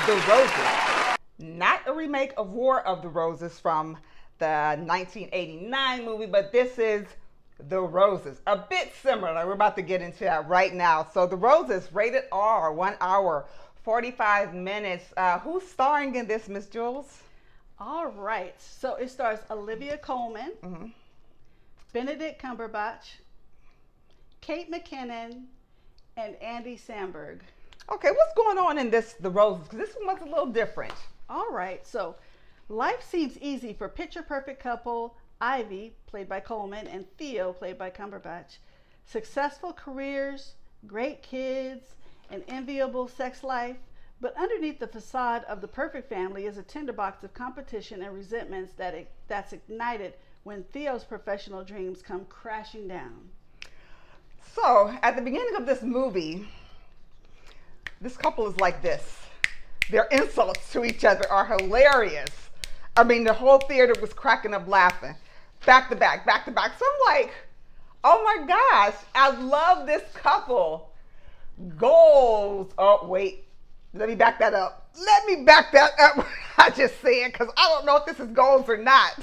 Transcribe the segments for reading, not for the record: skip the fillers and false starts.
The Roses. Not a remake of War of the Roses from the 1989 movie, but this is The Roses. A bit similar. We're about to get into that right now. So The Roses, rated R, 1 hour, 45 minutes. Who's starring in this, Miss Jules? All right. So it stars Olivia Colman, Benedict Cumberbatch, Kate McKinnon, and Andy Samberg. Okay, what's going on in this The Roses? Because this one was a little different. All right. So life seems easy for picture-perfect couple Ivy, played by Colman, and Theo, played by Cumberbatch. Successful careers, great kids, an enviable sex life. But underneath the facade of the perfect family is a tinderbox of competition and resentments that's ignited when Theo's professional dreams come crashing down. So, at the beginning of this movie, this couple is like this. Their insults to each other are hilarious. I mean, the whole theater was cracking up laughing. Back to back, back to back. So I'm like, oh my gosh, I love this couple. Goals. Oh, wait. Let me back that up. Let me back that up what I just said, because I don't know if this is goals or not.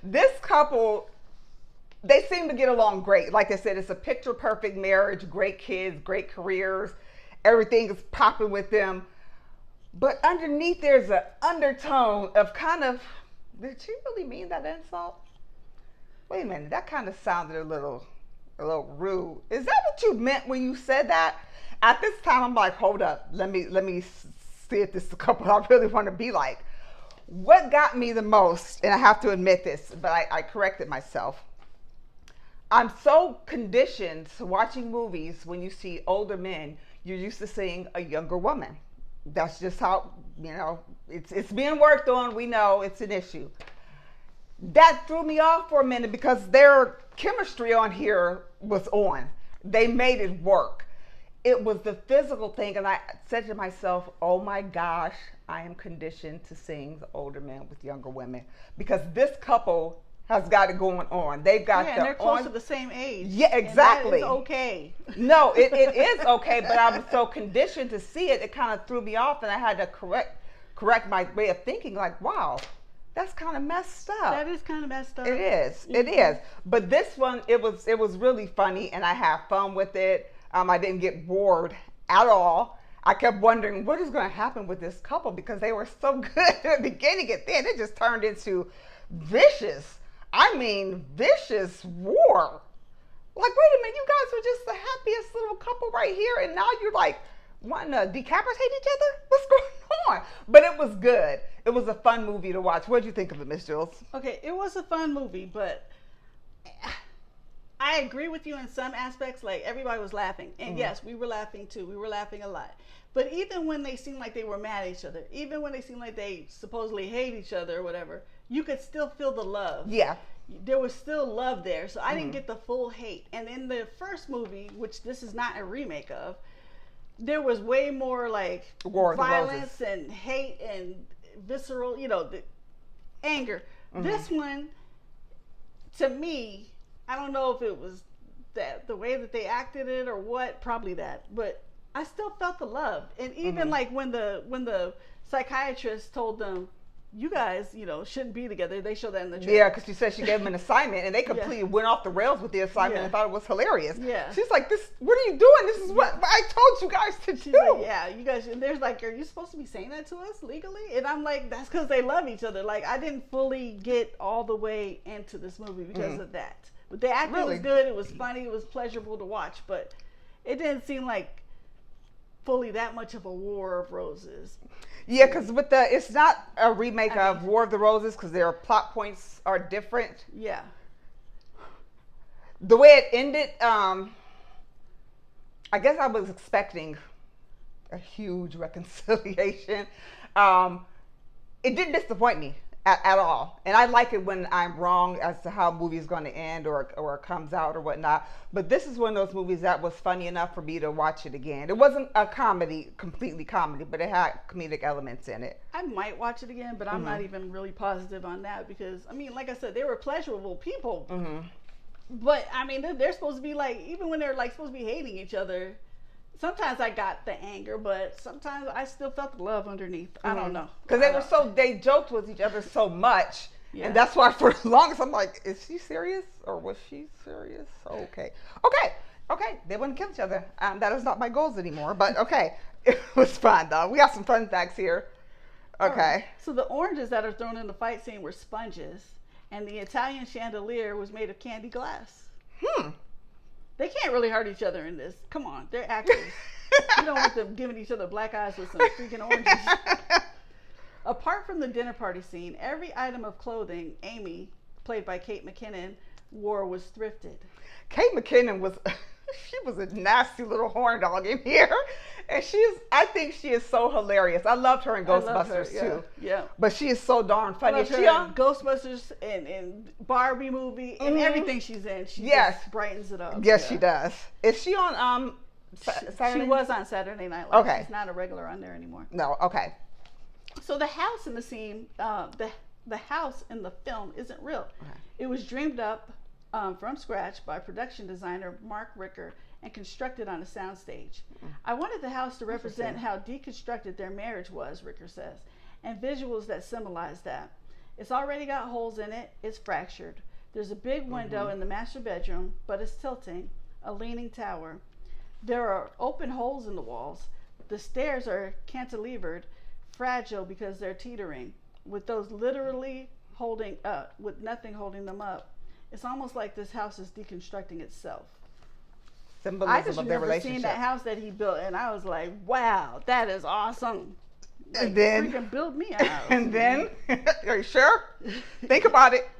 This couple, they seem to get along great. Like I said, it's a picture perfect marriage, great kids, great careers. Everything is popping with them. But underneath there's an undertone of kind of, did she really mean that insult? Wait a minute, that kind of sounded a little rude. Is that what you meant when you said that? At this time, I'm like, hold up, let me see if this is a couple I really want to be like. What got me the most, and I have to admit this, but I corrected myself. I'm so conditioned to watching movies when you see older men, you're used to seeing a younger woman. That's just how, it's being worked on. We know it's an issue. That threw me off for a minute because their chemistry on here was on. They made it work. It was the physical thing, and I said to myself, oh my gosh, I am conditioned to seeing the older men with younger women because this couple has got it going on. They've got and they're close to the same age. Yeah, exactly. And that is okay. No, it is okay, but I was so conditioned to see it, it kind of threw me off, and I had to correct my way of thinking. Like, wow, that's kind of messed up. That is kind of messed up. It is. It is. But this one, it was really funny, and I had fun with it. I didn't get bored at all. I kept wondering what is going to happen with this couple because they were so good at the beginning, and then it just turned into vicious war. Like, wait a minute, you guys were just the happiest little couple right here, and now you're like wanting to decapitate each other? What's going on? But it was good. It was a fun movie to watch. What did you think of it, Miss Jules? Okay, it was a fun movie, but I agree with you in some aspects. Like, everybody was laughing. And yes, we were laughing too. We were laughing a lot. But even when they seemed like they were mad at each other, even when they seemed like they supposedly hate each other or whatever, you could still feel the love. Yeah. There was still love there. So I didn't get the full hate. And in the first movie, which this is not a remake of, there was way more like violence and hate and visceral, the anger. This one, to me, I don't know if it was that the way that they acted it or what, probably that, but I still felt the love. And even like when the psychiatrist told them, you guys, shouldn't be together. They showed that in the trailer. Yeah, because she said she gave them an assignment, and they completely went off the rails with the assignment and thought it was hilarious. Yeah. She's like, what are you doing? This is what I told you guys to do. She's like, yeah, you guys, and there's like, are you supposed to be saying that to us legally? And I'm like, that's because they love each other. Like, I didn't fully get all the way into this movie because of that. But the acting was good. It was funny. It was pleasurable to watch, but it didn't seem like fully that much of a War of Roses. Yeah, because it's not a remake of War of the Roses because their plot points are different. Yeah. The way it ended, I guess I was expecting a huge reconciliation. It didn't disappoint me at all. And I like it when I'm wrong as to how a movie is going to end or it comes out or whatnot. But this is one of those movies that was funny enough for me to watch it again. It wasn't a completely comedy, but it had comedic elements in it. I might watch it again, but I'm not even really positive on that because, I mean, like I said, they were pleasurable people. But, I mean, they're supposed to be like, even when they're like supposed to be hating each other, Sometimes I got the anger, but sometimes I still felt the love underneath. I don't know. Because they joked with each other so much. Yeah. And that's why for the longest I'm like, is she serious or was she serious? Okay. They wouldn't kill each other. That is not my goals anymore, but okay. It was fun though. We got some fun facts here. Okay. Right. So the oranges that are thrown in the fight scene were sponges, and the Italian chandelier was made of candy glass. They can't really hurt each other in this. Come on, they're actors. You don't want them giving each other black eyes with some freaking oranges. Apart from the dinner party scene, every item of clothing Amy, played by Kate McKinnon, wore was thrifted. Kate McKinnon was, she was a nasty little horn dog in here. And I think she is so hilarious. I loved her in Ghostbusters too. Yeah. But she is so darn funny. She on Ghostbusters and Barbie movie and everything she's in. She just brightens it up. Yes, she does. Is she on Saturday? She was on Saturday Night Live. Okay. She's not a regular on there anymore. No, okay. So the house in the scene, the house in the film isn't real. Okay. It was dreamed up from scratch by production designer Mark Ricker and constructed on a soundstage. I wanted the house to represent how deconstructed their marriage was, Ricker says, and visuals that symbolize that. It's already got holes in it. It's fractured. There's a big window in the master bedroom, but it's tilting, a leaning tower. There are open holes in the walls. The stairs are cantilevered, fragile because they're teetering, with those literally holding up, with nothing holding them up. It's almost like this house is deconstructing itself. Symbolism I just of their remember relationship. seeing that house that he built, and I was like, "Wow, that is awesome!" Like, and then freaking build me a house. And then, are you sure? Think about it.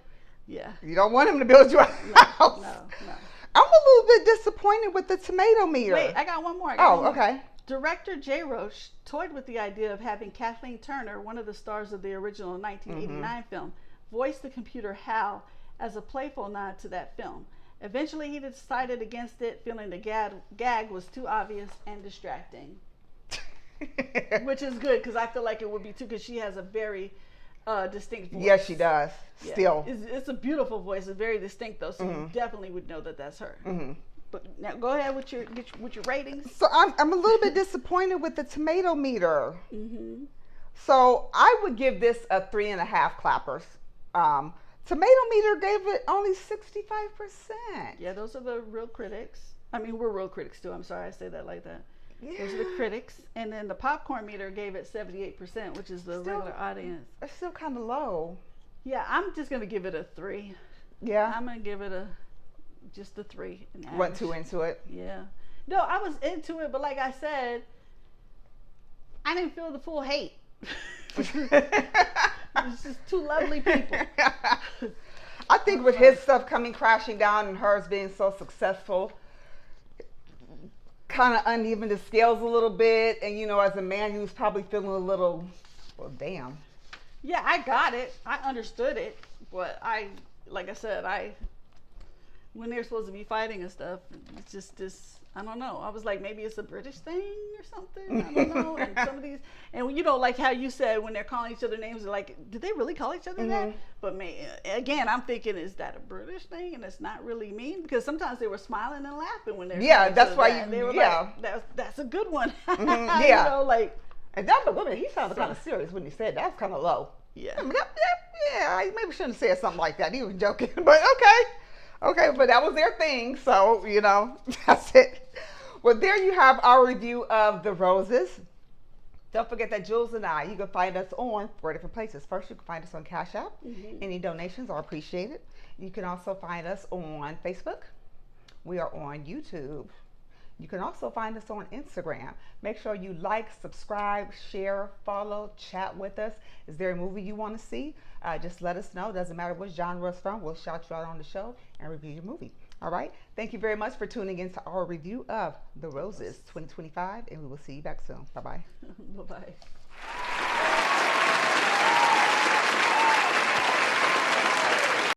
Yeah. You don't want him to build you a house. No. I'm a little bit disappointed with the tomato meter. Wait, I got one more. Okay. Director Jay Roach toyed with the idea of having Kathleen Turner, one of the stars of the original 1989 film, voice the computer Hal as a playful nod to that film. Eventually, he decided against it, feeling the gag was too obvious and distracting. Which is good, because I feel like it would be too, because she has a very distinct voice. Yes, she does. Yeah. Still. It's a beautiful voice. It's very distinct, though, so you definitely would know that that's her. But now go ahead with your ratings. So I'm a little bit disappointed with the tomato meter. So I would give this a 3.5 clappers. Tomato meter gave it only 65%. Yeah, those are the real critics. I mean, we're real critics too. I'm sorry I say that like that. Yeah. Those are the critics. And then the popcorn meter gave it 78%, which is the regular audience. It's still kind of low. Yeah, I'm just going to give it a 3. Yeah. I'm going to give it just a 3. Went too into it. Yeah. No, I was into it, but like I said, I didn't feel the full hate. It's just two lovely people. I think with his stuff coming crashing down and hers being so successful, kind of uneven the scales a little bit. And, you know, as a man, he was probably feeling a little, well, damn. Yeah, I got it. I understood it. But like I said, when they're supposed to be fighting and stuff, it's just this, I don't know. I was like, maybe it's a British thing or something. I don't know. And some of these, and you know, like how you said, when they're calling each other names, they're like, did they really call each other that? But again, I'm thinking, is that a British thing? And it's not really mean, because sometimes they were smiling and laughing when they're that's why they were like, that's a good one. Yeah. You know, like. And that the woman, he sounded kind of serious when he said that. Was kind of low. Yeah. I maybe shouldn't have said something like that. He was joking, but okay, but that was their thing, so, you know, that's it. Well, there you have our review of The Roses. Don't forget that Jules and I, you can find us on 4 different places. First, you can find us on Cash App. Any donations are appreciated. You can also find us on Facebook. We are on YouTube. You can also find us on Instagram. Make sure you like, subscribe, share, follow, chat with us. Is there a movie you want to see? Just let us know. Doesn't matter what genre it's from. We'll shout you out on the show and review your movie. All right. Thank you very much for tuning in to our review of The Roses 2025, and we will see you back soon. Bye-bye. Bye-bye.